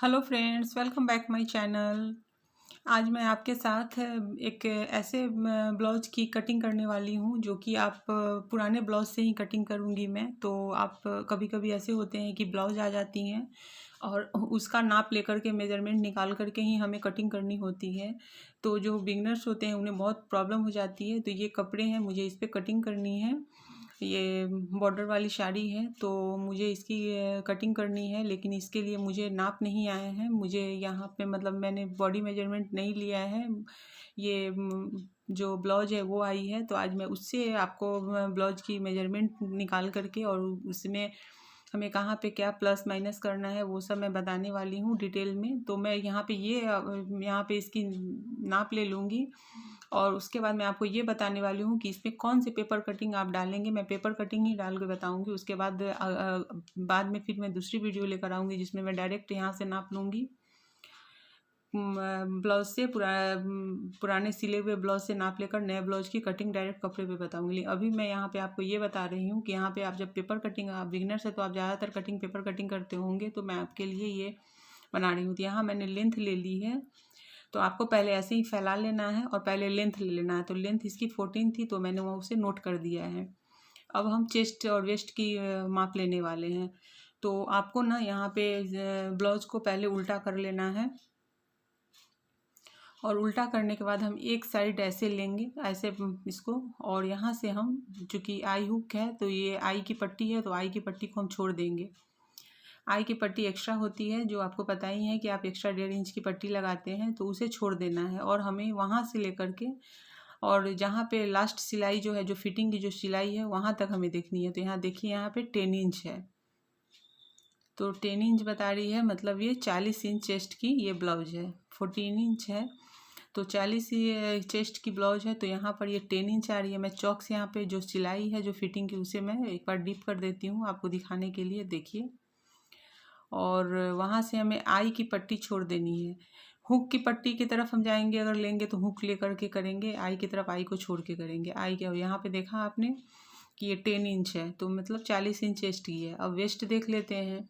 Hello friends, welcome back my channel. आज मैं आपके साथ एक ऐसे ब्लाउज की कटिंग करने वाली हूँ जो कि आप पुराने ब्लाउज से ही कटिंग करूँगी मैं। तो आप कभी कभी ऐसे होते हैं कि ब्लाउज आ जाती हैं और उसका नाप लेकर के मेजरमेंट निकाल करके ही हमें कटिंग करनी होती है। तो जो बिगनर्स होते हैं उन्हें बहुत प्रॉब्लम हो जाती है। तो ये कपड़े हैं, मुझे इस पर कटिंग करनी है। ये बॉर्डर वाली साड़ी है तो मुझे इसकी कटिंग करनी है, लेकिन इसके लिए मुझे नाप नहीं आए हैं। मुझे यहाँ पे मतलब मैंने बॉडी मेजरमेंट नहीं लिया है। ये जो ब्लाउज है वो आई है, तो आज मैं उससे आपको ब्लाउज की मेजरमेंट निकाल करके और उसमें हमें कहाँ पे क्या प्लस माइनस करना है वो सब मैं बताने वाली हूँ डिटेल में। तो मैं यहाँ पे यहाँ पे इसकी नाप ले लूँगी और उसके बाद मैं आपको ये बताने वाली हूँ कि इसमें कौन से पेपर कटिंग आप डालेंगे। मैं पेपर कटिंग ही डाल के बताऊँगी। उसके बाद बाद में फिर मैं दूसरी वीडियो लेकर आऊँगी जिसमें मैं डायरेक्ट यहाँ से नाप लूँगी ब्लाउज से। पुराने सिले हुए ब्लाउज से नाप लेकर नए ब्लाउज की कटिंग डायरेक्ट कपड़े पे बताऊँगी। अभी मैं यहाँ पे आपको ये बता रही हूँ कि यहाँ पे आप जब पेपर कटिंग, आप बिगनर्स है तो आप ज़्यादातर कटिंग पेपर कटिंग करते होंगे, तो मैं आपके लिए ये बना रही हूँ। तो यहाँ मैंने लेंथ ले ली है, तो आपको पहले ऐसे ही फैला लेना है और पहले लेंथ ले लेना है। तो लेंथ इसकी 14 थी तो मैंने वो उसे नोट कर दिया है। अब हम चेस्ट और वेस्ट की माप लेने वाले हैं। तो आपको ना यहाँ पे ब्लाउज को पहले उल्टा कर लेना है और उल्टा करने के बाद हम एक साइड ऐसे लेंगे, ऐसे इसको, और यहाँ से हम, चूँकि आई हुक है तो ये आई की पट्टी है तो आई की पट्टी को हम छोड़ देंगे। आई की पट्टी एक्स्ट्रा होती है, जो आपको पता ही है कि आप एक्स्ट्रा 1.5 इंच की पट्टी लगाते हैं, तो उसे छोड़ देना है। और हमें वहाँ से लेकर के और जहाँ पे लास्ट सिलाई जो है, जो फिटिंग की जो सिलाई है, वहाँ तक हमें देखनी है। तो यहाँ देखिए, यहाँ पे 10 इंच है, तो 10 इंच बता रही है, मतलब ये 40 इंच चेस्ट की ये ब्लाउज है। 14 इंच है तो 40 ये चेस्ट की ब्लाउज है, तो यहाँ पर ये 10 इंच आ रही है। मैं चौक से यहाँ पे जो सिलाई है, जो फिटिंग की, उसे मैं एक बार डीप कर देती हूँ आपको दिखाने के लिए। देखिए, और वहाँ से हमें आई की पट्टी छोड़ देनी है। हुक की पट्टी की तरफ हम जाएंगे, अगर लेंगे तो हुक लेकर के करेंगे, आई की तरफ आई को छोड़ के करेंगे। आई क्या, यहाँ पे देखा आपने कि ये 10 इंच है, तो मतलब 40 इंच चेस्ट की है। अब वेस्ट देख लेते हैं,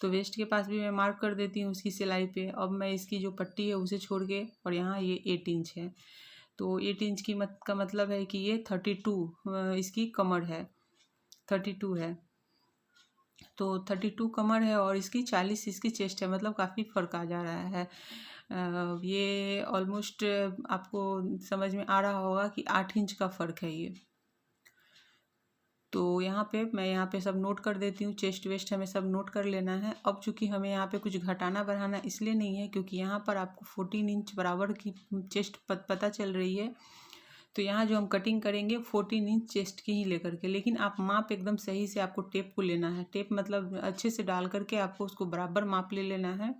तो वेस्ट के पास भी मैं मार्क कर देती हूँ उसकी सिलाई पे। अब मैं इसकी जो पट्टी है उसे छोड़ के, और यहाँ ये 8 इंच है, तो 8 इंच की का मतलब है कि ये 32 इसकी कमर है, 32 है। तो 32 कमर है और इसकी 40 इसकी चेस्ट है, मतलब काफ़ी फ़र्क आ जा रहा है। ये ऑलमोस्ट आपको समझ में आ रहा होगा कि 8 इंच का फ़र्क है ये। तो यहाँ पे मैं यहाँ पे सब नोट कर देती हूँ, चेस्ट वेस्ट हमें सब नोट कर लेना है। अब चूँकि हमें यहाँ पे कुछ घटाना बढ़ाना इसलिए नहीं है क्योंकि यहाँ पर आपको 14 इंच बराबर की चेस्ट पता चल रही है। तो यहाँ जो हम कटिंग करेंगे 14 इंच चेस्ट की ही लेकर के, लेकिन आप माप एकदम सही से आपको टेप को लेना है। टेप मतलब अच्छे से डाल करके आपको उसको बराबर माप ले लेना है।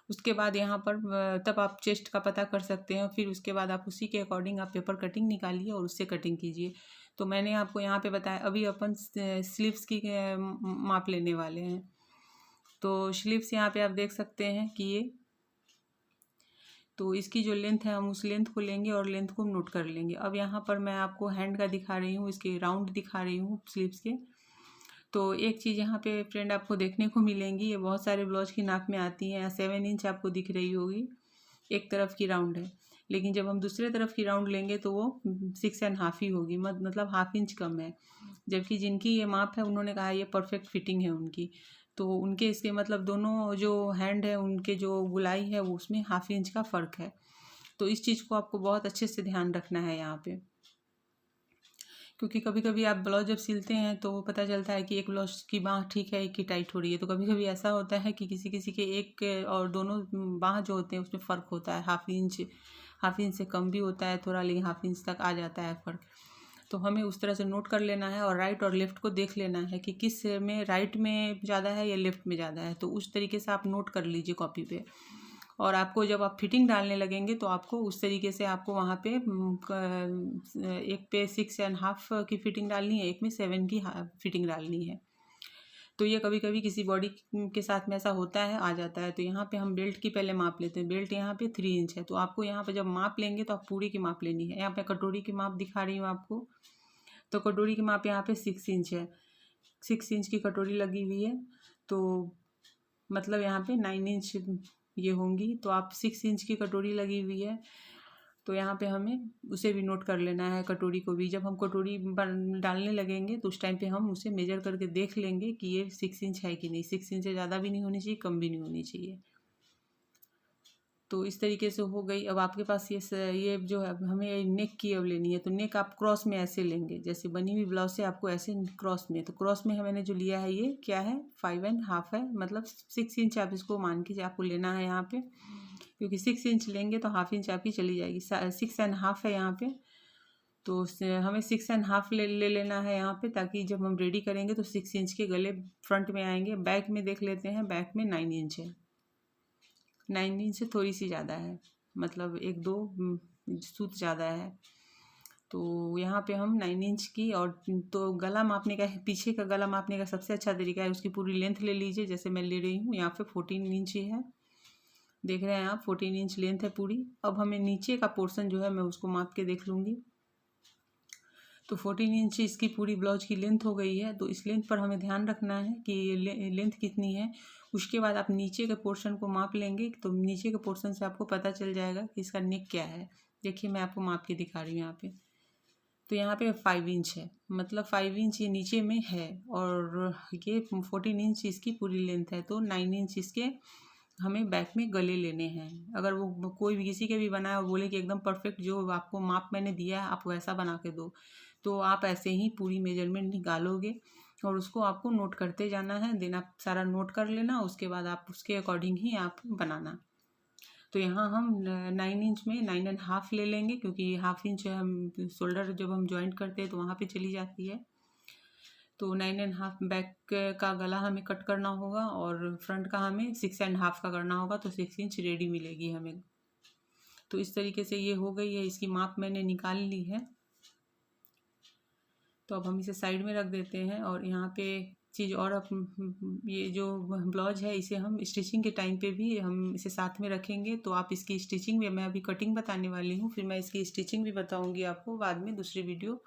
उसके बाद यहाँ पर तब आप चेस्ट का पता कर सकते हैं। फिर उसके बाद आप उसी के अकॉर्डिंग आप पेपर कटिंग निकालिए और उससे कटिंग कीजिए। तो मैंने आपको यहाँ पे बताया, अभी अपन स्लीव्स की माप लेने वाले हैं। तो स्लीव्स यहाँ पे आप देख सकते हैं कि ये, तो इसकी जो लेंथ है हम उस लेंथ को लेंगे और लेंथ को नोट कर लेंगे। अब यहाँ पर मैं आपको हैंड का दिखा रही हूँ, इसके राउंड दिखा रही हूँ स्लीव्स के। तो एक चीज़ यहाँ पे फ्रेंड आपको देखने को मिलेंगी, ये बहुत सारे ब्लाउज की नाप में आती हैं। 7 इंच आपको दिख रही होगी, एक तरफ की राउंड है, लेकिन जब हम दूसरे तरफ की राउंड लेंगे तो वो 6.5 ही होगी, मतलब हाफ इंच कम है। जबकि जिनकी ये माप है उन्होंने कहा ये परफेक्ट फिटिंग है उनकी, तो उनके इसके मतलब दोनों जो हैंड है उनके जो गुलाई है वो उसमें हाफ इंच का फ़र्क है। तो इस चीज़ को आपको बहुत अच्छे से ध्यान रखना है यहाँ पे, क्योंकि कभी कभी आप ब्लाउज जब सिलते हैं तो वो पता चलता है कि एक ब्लाउज की बाँह ठीक है, एक की टाइट हो रही है। तो कभी कभी ऐसा होता है कि किसी किसी के एक और दोनों बाँह जो होते हैं उसमें फ़र्क होता है, हाफ इंच से कम भी होता है थोड़ा, लेकिन हाफ इंच तक आ जाता है फ़र्क। तो हमें उस तरह से नोट कर लेना है और राइट और लेफ़्ट को देख लेना है कि किस में राइट में ज़्यादा है या लेफ़्ट में ज़्यादा है। तो उस तरीके से आप नोट कर लीजिए कॉपी पे। और आपको जब आप फिटिंग डालने लगेंगे तो आपको उस तरीके से आपको वहाँ पे एक पे 6.5 की फिटिंग डालनी है, एक में 7 की फिटिंग डालनी है। तो ये कभी कभी किसी बॉडी के साथ में ऐसा होता है, आ जाता है। तो यहाँ पे हम बेल्ट की पहले माप लेते हैं। बेल्ट यहाँ पे 3 इंच है, तो आपको यहाँ पे जब माप लेंगे तो आप पूरी की माप लेनी है। यहाँ पे कटोरी की माप दिखा रही हूँ आपको, तो कटोरी की माप यहाँ पे 6 इंच है, 6 इंच की कटोरी लगी हुई है। तो मतलब यहाँ पे 9 इंच ये होंगी। तो आप 6 इंच की कटोरी लगी हुई है तो यहाँ पे हमें उसे भी नोट कर लेना है, कटोरी को भी। जब हम कटोरी डालने लगेंगे तो उस टाइम पे हम उसे मेजर करके देख लेंगे कि ये 6 इंच है कि नहीं। 6 इंच से ज़्यादा भी नहीं होनी चाहिए, कम भी नहीं होनी चाहिए। तो इस तरीके से हो गई। अब आपके पास ये जो है हमें नेक की अब लेनी है, तो नेक आप क्रॉस में ऐसे लेंगे, जैसे बनी हुई ब्लाउज से आपको ऐसे क्रॉस में। तो क्रॉस में मैंने जो लिया है ये क्या है, 5.5 है, मतलब 6 इंच आप इसको मान के आपको लेना है यहाँ पे, क्योंकि 6 इंच लेंगे तो हाफ इंच आपकी चली जाएगी। 6.5 है यहाँ पे, तो हमें 6.5 ले लेना है यहाँ पे, ताकि जब हम रेडी करेंगे तो 6 इंच के गले फ्रंट में आएंगे। बैक में देख लेते हैं, बैक में 9 इंच है, 9 इंच से थोड़ी सी ज़्यादा है, मतलब 1-2 सूत ज़्यादा है। तो यहाँ पे हम 9 इंच की, और तो गला मापने का है, पीछे का गला मापने का सबसे अच्छा तरीका है, उसकी पूरी लेंथ ले लीजिए। जैसे मैं ले रही हूँ यहाँ पे 14 इंच ही है, देख रहे हैं आप, 14 इंच लेंथ है पूरी। अब हमें नीचे का पोर्शन जो है मैं उसको माप के देख लूँगी। तो 14 इंच इसकी पूरी ब्लाउज की लेंथ हो गई है। तो इस लेंथ पर हमें ध्यान रखना है कि लेंथ कितनी है। उसके बाद आप नीचे के पोर्शन को माप लेंगे, तो नीचे के पोर्शन से आपको पता चल जाएगा कि इसका नेक क्या है। देखिए मैं आपको माप के दिखा रही हूँ यहाँ पे। तो यहाँ पे 5 इंच है, मतलब 5 इंच ये नीचे में है, और ये 14 इंच इसकी पूरी लेंथ है। तो 9 इंच इसके हमें बैक में गले लेने हैं। अगर वो कोई भी किसी के भी बनाए और बोले कि एकदम परफेक्ट जो आपको माप मैंने दिया है आप वैसा बना के दो, तो आप ऐसे ही पूरी मेजरमेंट निकालोगे और उसको आपको नोट करते जाना है। देन आप सारा नोट कर लेना, उसके बाद आप उसके अकॉर्डिंग ही आप बनाना। तो यहाँ हम 9 इंच में 9.5 ले लेंगे, क्योंकि हाफ इंच हम शोल्डर जब हम जॉइंट करते हैं तो वहाँ पे चली जाती है। तो 9.5 बैक का गला हमें कट करना होगा, और फ्रंट का हमें 6.5 का करना होगा, तो 6 इंच रेडी मिलेगी हमें। तो इस तरीके से ये हो गई है, इसकी माप मैंने निकाल ली है। तो अब हम इसे साइड में रख देते हैं। और यहाँ पे चीज़ और, ये जो ब्लाउज है इसे हम स्टिचिंग के टाइम पे भी हम इसे साथ में रखेंगे। तो आप इसकी स्टिचिंग में, मैं अभी कटिंग बताने वाली हूँ, फिर मैं इसकी स्टिचिंग भी बताऊँगी आपको बाद में दूसरी वीडियो,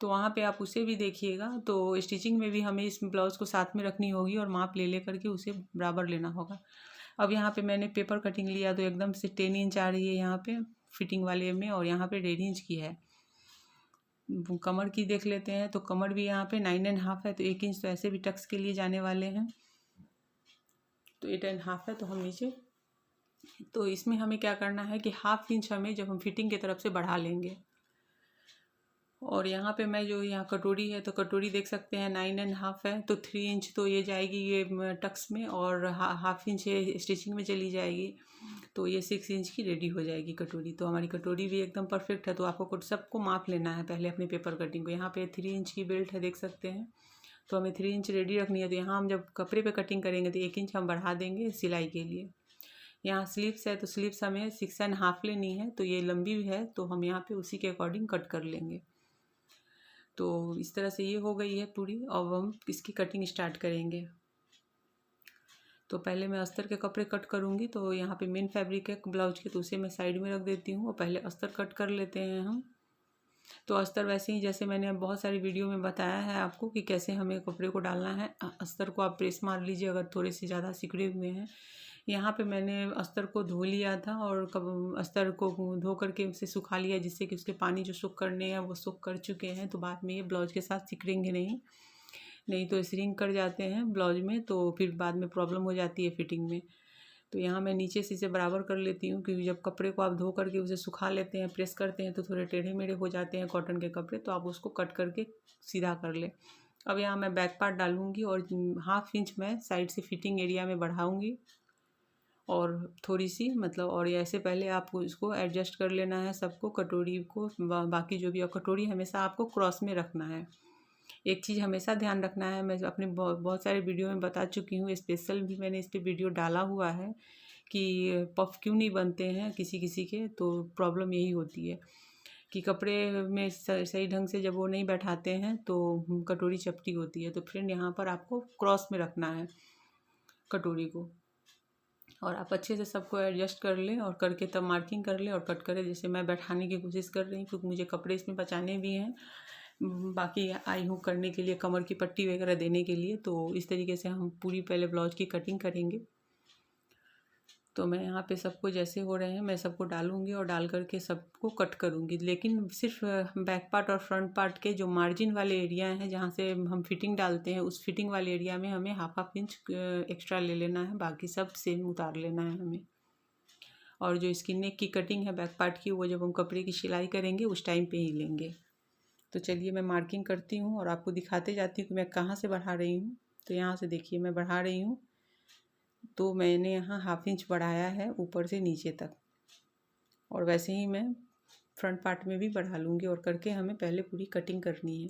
तो वहाँ पे आप उसे भी देखिएगा। तो स्टिचिंग में भी हमें इस ब्लाउज़ को साथ में रखनी होगी और माप ले करके उसे बराबर लेना होगा। अब यहाँ पे मैंने पेपर कटिंग लिया तो एकदम से 10 इंच आ रही है यहाँ पे फिटिंग वाले में, और यहाँ पे 1.5 इंच की है। कमर की देख लेते हैं, तो कमर भी यहाँ पे 9.5 है, तो 1 इंच तो ऐसे भी टक्स के लिए जाने वाले हैं, तो 8.5 है। तो हम नीचे, तो इसमें हमें क्या करना है कि हाफ इंच हमें जब हम फिटिंग की तरफ से बढ़ा लेंगे। और यहाँ पे मैं जो यहाँ कटोरी है, तो कटोरी देख सकते हैं 9.5 है, तो 3 इंच तो ये जाएगी ये टक्स में, और हाफ इंच ये स्टिचिंग में चली जाएगी, तो ये 6 इंच की रेडी हो जाएगी कटोरी। तो हमारी कटोरी भी एकदम परफेक्ट है। तो आपको सबको माप लेना है पहले अपने पेपर कटिंग को। यहाँ पे 3 इंच की बेल्ट है, देख सकते हैं, तो हमें 3 इंच रेडी रखनी है। तो यहाँ हम जब कपड़े पे कटिंग करेंगे तो 1 इंच हम बढ़ा देंगे सिलाई के लिए। यहाँ स्लीव्स है, तो स्लीव्स हमें 6.5 लेनी है, तो ये लंबी है, तो हम यहाँ पे उसी के अकॉर्डिंग कट कर लेंगे। तो इस तरह से ये हो गई है पूरी। अब हम इसकी कटिंग स्टार्ट करेंगे। तो पहले मैं अस्तर के कपड़े कट करूँगी। तो यहाँ पे मेन फैब्रिक है ब्लाउज के, तो उसे मैं साइड में रख देती हूँ और पहले अस्तर कट कर लेते हैं हम। तो अस्तर वैसे ही जैसे मैंने बहुत सारी वीडियो में बताया है आपको कि कैसे हमें कपड़े को डालना है। अस्तर को आप प्रेस मार लीजिए अगर थोड़े से ज़्यादा सिकुड़े हुए हैं। यहाँ पे मैंने अस्तर को धो लिया था, और अस्तर को धो करके उसे सुखा लिया, जिससे कि उसके पानी जो सूख करने हैं वो सूख कर चुके हैं। तो बाद में ये ब्लाउज के साथ सिकड़ेंगे नहीं तो श्रिंक कर जाते हैं ब्लाउज में, तो फिर बाद में प्रॉब्लम हो जाती है फिटिंग में। तो यहाँ मैं नीचे से इसे बराबर कर लेती हूँ, क्योंकि जब कपड़े को आप धो करके उसे सुखा लेते हैं, प्रेस करते हैं, तो थोड़े टेढ़े मेढ़े हो जाते हैं कॉटन के कपड़े, तो आप उसको कट करके सीधा कर ले। अब यहाँ मैं बैक पार्ट डालूँगी, और हाफ इंच मैं साइड से फिटिंग एरिया में बढ़ाऊँगी, और थोड़ी सी मतलब, और ऐसे पहले आपको इसको एडजस्ट कर लेना है सबको, कटोरी को, बाकी जो भी। और कटोरी हमेशा आपको क्रॉस में रखना है। एक चीज़ हमेशा ध्यान रखना है, मैं अपने बहुत सारे वीडियो में बता चुकी हूँ, स्पेशल भी मैंने इस पर वीडियो डाला हुआ है कि पफ क्यों नहीं बनते हैं किसी किसी के। तो प्रॉब्लम यही होती है कि कपड़े में सही ढंग से जब वो नहीं बैठाते हैं तो कटोरी चपटी होती है। तो फ्रेंड यहाँ पर आपको क्रॉस में रखना है कटोरी को, और आप अच्छे से सबको एडजस्ट कर लें, और करके तब मार्किंग कर लें और कट करें। जैसे मैं बैठाने की कोशिश कर रही हूँ, क्योंकि मुझे कपड़े इसमें बचाने भी हैं, बाकी आई हुक करने के लिए, कमर की पट्टी वगैरह देने के लिए। तो इस तरीके से हम पूरी पहले ब्लाउज की कटिंग करेंगे। तो मैं यहाँ पे सबको जैसे हो रहे हैं मैं सबको डालूंगी और डाल करके सबको कट करूँगी। लेकिन सिर्फ बैक पार्ट और फ्रंट पार्ट के जो मार्जिन वाले एरिया हैं जहाँ से हम फिटिंग डालते हैं, उस फिटिंग वाले एरिया में हमें हाफ इंच एक्स्ट्रा ले लेना है, बाकी सब सेम उतार लेना है हमें। और जो इसकी नेक की कटिंग है बैक पार्ट की, वो जब हम कपड़े की सिलाई करेंगे उस टाइम पे ही लेंगे। तो चलिए मैं मार्किंग करती हूँ और आपको दिखाते जाती हूँ कि मैं कहाँ से बढ़ा रही हूँ। तो यहाँ से देखिए मैं बढ़ा रही हूँ, तो मैंने यहाँ हाफ इंच बढ़ाया है ऊपर से नीचे तक। और वैसे ही मैं फ्रंट पार्ट में भी बढ़ा लूँगी और करके हमें पहले पूरी कटिंग करनी है।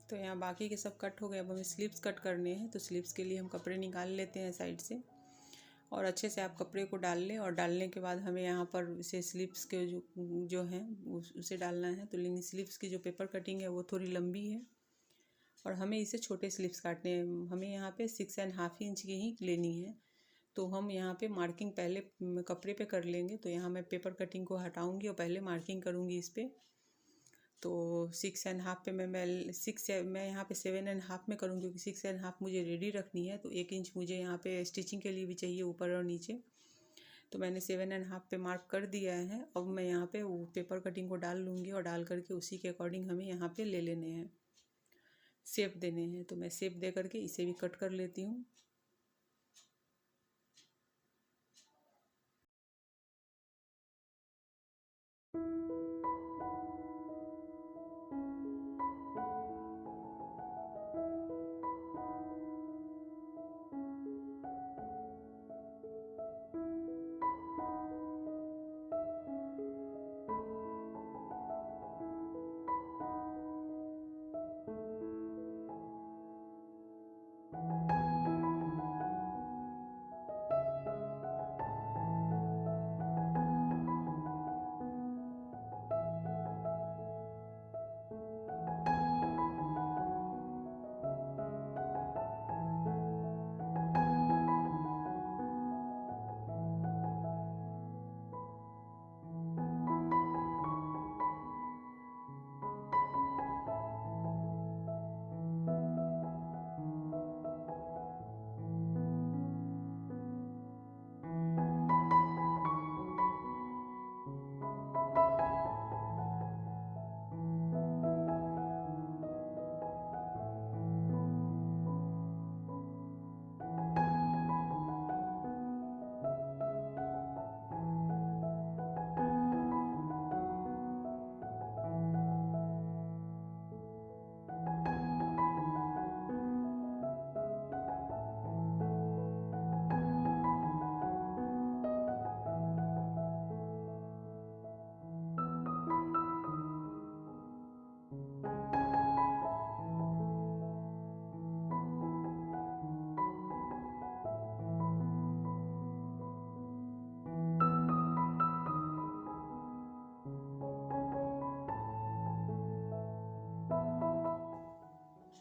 तो यहाँ बाकी के सब कट हो गए। अब हमें स्लीव्स कट करने हैं, तो स्लीव्स के लिए हम कपड़े निकाल लेते हैं साइड से और अच्छे से आप कपड़े को डाल लें। और डालने के बाद हमें यहाँ पर इसे स्लीव्स के जो हैं उसे डालना है। तो लेकिन स्लीव्स की जो पेपर कटिंग है वो थोड़ी लंबी है और हमें इसे छोटे स्लीव्स काटने हैं। हमें यहाँ पे 6.5 इंच की ही लेनी है। तो हम यहाँ पे मार्किंग पहले कपड़े पे कर लेंगे। तो यहाँ मैं पेपर कटिंग को हटाऊँगी और पहले मार्किंग करूँगी इस पर। तो 6.5 पे मैं यहाँ पे 7.5 में करूँगी, क्योंकि 6.5 मुझे रेडी रखनी है। तो 1 इंच मुझे यहाँ पे स्टिचिंग के लिए भी चाहिए ऊपर और नीचे। तो मैंने 7.5 पे मार्क कर दिया है। अब मैं यहाँ पे वो पेपर कटिंग को डाल लूँगी और डाल करके उसी के अकॉर्डिंग हमें यहाँ पे ले लेने हैं, शेप देने हैं। तो मैं शेप दे करके इसे भी कट कर लेती हूँ।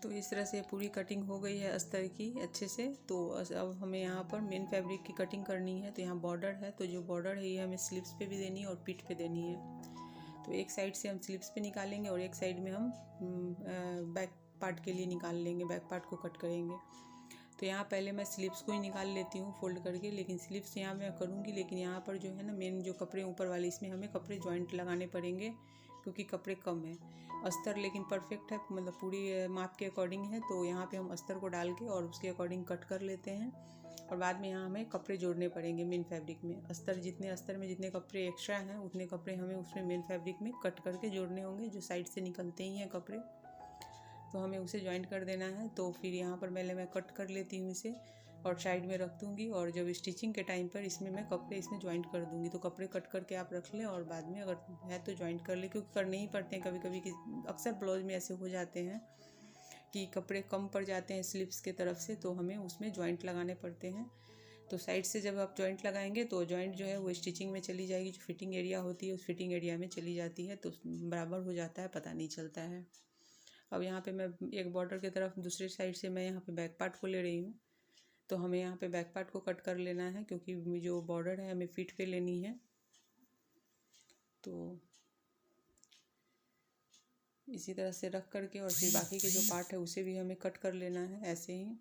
तो इस तरह से पूरी कटिंग हो गई है अस्तर की अच्छे से। तो अब हमें यहाँ पर मेन फैब्रिक की कटिंग करनी है। तो यहाँ बॉर्डर है, तो जो बॉर्डर है ये हमें स्लीव्स पे भी देनी है और पीठ पे देनी है। तो एक साइड से हम स्लीव्स पे निकालेंगे और एक साइड में हम बैक पार्ट के लिए निकाल लेंगे, बैक पार्ट को कट करेंगे। तो यहाँ पहले मैं स्लीव्स को ही निकाल लेती हूँ फोल्ड करके, लेकिन स्लीव्स यहाँ मैं करूँगी। लेकिन यहाँ पर जो है ना मेन जो कपड़े ऊपर वाले, इसमें हमें कपड़े जॉइंट लगाने पड़ेंगे क्योंकि कपड़े कम है। अस्तर लेकिन परफेक्ट है, मतलब पूरी माप के अकॉर्डिंग है। तो यहाँ पे हम अस्तर को डाल के और उसके अकॉर्डिंग कट कर लेते हैं और बाद में यहाँ हमें कपड़े जोड़ने पड़ेंगे मेन फैब्रिक में। अस्तर में जितने कपड़े एक्स्ट्रा हैं उतने कपड़े हमें उसमें मेन फैब्रिक में कट करके जोड़ने होंगे, जो साइड से निकलते ही हैं कपड़े। तो हमें उसे जॉइंट कर देना है। तो फिर यहाँ पर पहले मैं कट कर लेती हूँ इसे और साइड में रख दूँगी, और जब स्टिचिंग के टाइम पर इसमें मैं कपड़े इसमें जॉइंट कर दूँगी। तो कपड़े कट करके आप रख लें और बाद में अगर है तो जॉइंट कर लें, क्योंकि करने ही पड़ते हैं कभी कभी कि अक्सर ब्लाउज में ऐसे हो जाते हैं कि कपड़े कम पड़ जाते हैं स्लीव्स के तरफ से, तो हमें उसमें जॉइंट लगाने पड़ते हैं। तो साइड से जब आप जॉइंट लगाएंगे तो जॉइंट जो है वो स्टिचिंग में चली जाएगी, जो फिटिंग एरिया होती है उस फिटिंग एरिया में चली जाती है, तो बराबर हो जाता है, पता नहीं चलता है। अब यहाँ पे मैं एक बॉर्डर की तरफ दूसरी साइड से मैं यहाँ पे बैक पार्ट को ले रही हूँ। तो हमें यहाँ पे बैक पार्ट को कट कर लेना है, क्योंकि जो बॉर्डर है हमें पीठ पे लेनी है। तो इसी तरह से रख करके और फिर बाकी के जो पार्ट है उसे भी हमें कट कर लेना है ऐसे ही।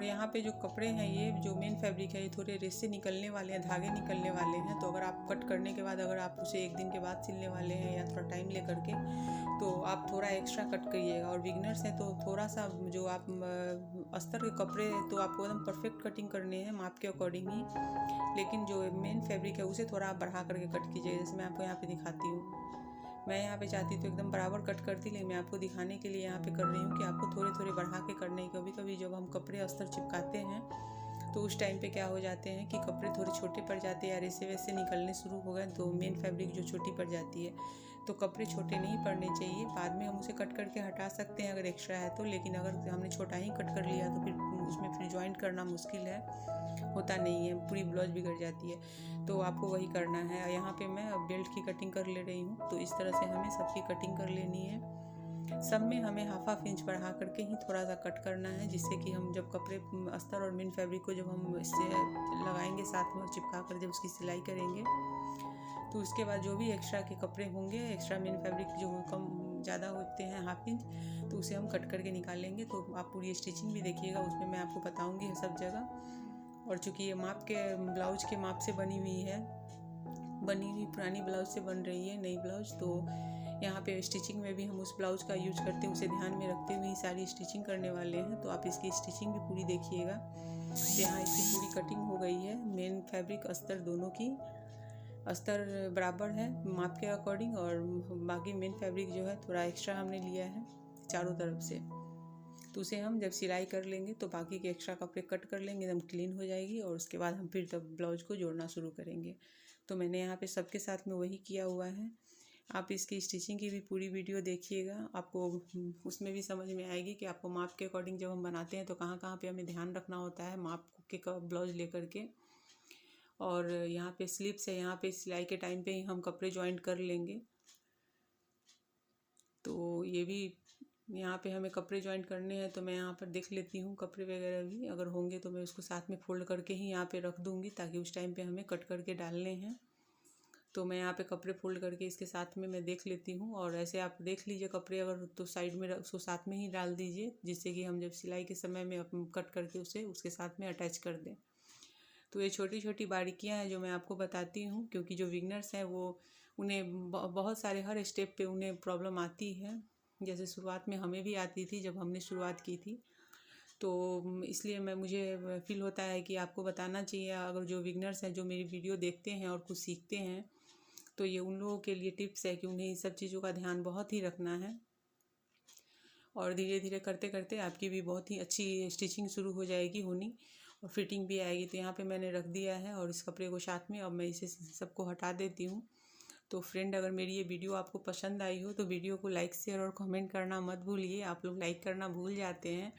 और यहाँ पे जो कपड़े हैं, ये जो मेन फैब्रिक है, ये थोड़े रेसे निकलने वाले हैं, धागे निकलने वाले हैं। तो अगर आप कट करने के बाद अगर आप उसे 1 दिन के बाद सिलने वाले हैं या थोड़ा टाइम ले करके, तो आप थोड़ा एक्स्ट्रा कट करिएगा। और बिगनर्स हैं तो थोड़ा सा जो आप अस्तर के कपड़े तो आपको एकदम परफेक्ट कटिंग करने हैं माप के अकॉर्डिंग ही, लेकिन जो मेन फैब्रिक है उसे थोड़ा आप बढ़ा करके कट कीजिए। जैसे मैं आपको यहाँ पे दिखाती हूँ, मैं यहाँ पे चाहती तो एकदम बराबर कट करती, लेकिन मैं आपको दिखाने के लिए यहाँ पे कर रही हूँ कि आपको थोड़े थोड़े बढ़ा के करने। कभी कभी जब हम कपड़े अस्तर चिपकाते हैं तो उस टाइम पे क्या हो जाते हैं कि कपड़े थोड़े छोटे पड़ जाते हैं या ऐसे वैसे निकलने शुरू हो गए, तो मेन फैब्रिक जो छोटी पड़ जाती है। तो कपड़े छोटे नहीं पड़ने चाहिए, बाद में हम उसे कट करके हटा सकते हैं अगर एक्स्ट्रा है तो, लेकिन अगर हमने छोटा ही कट कर लिया तो फिर उसमें फिर ज्वाइंट करना मुश्किल है, होता नहीं है, पूरी ब्लाउज बिगड़ जाती है। तो आपको वही करना है। यहाँ पे मैं बेल्ट की कटिंग कर ले रही हूँ, तो इस तरह से हमें सबकी कटिंग कर लेनी है। सब में हमें हाफ इंच बढ़ा करके ही थोड़ा सा कट करना है, जिससे कि हम जब कपड़े अस्तर और मेन फैब्रिक को जब हम इससे लगाएंगे साथ में और चिपका कर जब उसकी सिलाई करेंगे, तो उसके बाद जो भी एक्स्ट्रा के कपड़े होंगे, एक्स्ट्रा मेन फैब्रिक जो कम ज़्यादा होते हैं हाफ इंच, तो उसे हम कट करके निकाल लेंगे। तो आप पूरी स्टिचिंग भी देखिएगा, उसमें मैं आपको बताऊँगी सब जगह। और चूँकि ये माप के ब्लाउज के माप से बनी हुई पुरानी ब्लाउज से बन रही है नई ब्लाउज, तो यहाँ पे स्टिचिंग में भी हम उस ब्लाउज का यूज करते हैं, उसे ध्यान में रखते हुए ही सारी स्टिचिंग करने वाले हैं। तो आप इसकी स्टिचिंग भी पूरी देखिएगा। तो यहाँ इसकी पूरी कटिंग हो गई है, मेन फैब्रिक अस्तर दोनों की, अस्तर बराबर है माप के अकॉर्डिंग, और बाकी मेन फैब्रिक जो है थोड़ा एक्स्ट्रा हमने लिया है चारों तरफ से। तो उसे हम जब सिलाई कर लेंगे तो बाकी के एक्स्ट्रा कपड़े कट कर लेंगे, एकदम क्लीन हो जाएगी, और उसके बाद हम फिर तब ब्लाउज को जोड़ना शुरू करेंगे। तो मैंने यहाँ पे सबके साथ में वही किया हुआ है। आप इसकी स्टिचिंग की भी पूरी वीडियो देखिएगा, आपको उसमें भी समझ में आएगी कि आपको माप के अकॉर्डिंग जब हम बनाते हैं तो कहाँ कहाँ पे हमें ध्यान रखना होता है माप के ब्लाउज लेकर के। और यहाँ पे स्लिप्स है, यहाँ पे सिलाई के टाइम पे ही हम कपड़े जॉइंट कर लेंगे। तो ये भी यहाँ पे हमें कपड़े जॉइंट करने हैं, तो मैं यहाँ पर देख लेती हूँ कपड़े वगैरह भी अगर होंगे तो मैं उसको साथ में फोल्ड करके ही यहाँ पे रख दूँगी, ताकि उस टाइम पे हमें कट करके डालने हैं। तो मैं यहाँ पे कपड़े फोल्ड करके इसके साथ में मैं देख लेती हूँ। और ऐसे आप देख लीजिए कपड़े अगर तो साइड में उसको साथ में ही डाल दीजिए, जिससे कि हम जब सिलाई के समय में कट करके उसे उसके साथ में अटैच कर दें। तो ये छोटी छोटी बारीकियाँ हैं जो मैं आपको बताती हूँ, क्योंकि जो बिगनर्स हैं वो उन्हें बहुत सारे हर स्टेप पे उन्हें प्रॉब्लम आती है। जैसे शुरुआत में हमें भी आती थी जब हमने शुरुआत की थी, तो इसलिए मुझे फील होता है कि आपको बताना चाहिए। अगर जो बिगनर्स हैं जो मेरी वीडियो देखते हैं और कुछ सीखते हैं, तो ये उन लोगों के लिए टिप्स है कि उन्हें इन सब चीज़ों का ध्यान बहुत ही रखना है। और धीरे धीरे करते करते आपकी भी बहुत ही अच्छी स्टिचिंग शुरू हो जाएगी होनी, और फिटिंग भी आएगी। तो यहाँ पे मैंने रख दिया है और इस कपड़े को साथ में अब मैं इसे सबको हटा देती हूँ। तो फ्रेंड, अगर मेरी ये वीडियो आपको पसंद आई हो तो वीडियो को लाइक शेयर और कमेंट करना मत भूलिए। आप लोग लाइक करना भूल जाते हैं,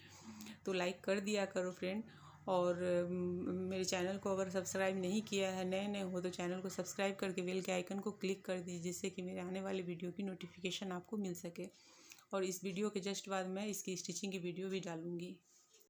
तो लाइक कर दिया करो फ्रेंड। और मेरे चैनल को अगर सब्सक्राइब नहीं किया है, नए हो तो चैनल को सब्सक्राइब करके बेल के आइकन को क्लिक कर दीजिए, जिससे कि मेरे आने वाली वीडियो की नोटिफिकेशन आपको मिल सके। और इस वीडियो के जस्ट बाद मैं इसकी स्टिचिंग की वीडियो भी डालूँगी।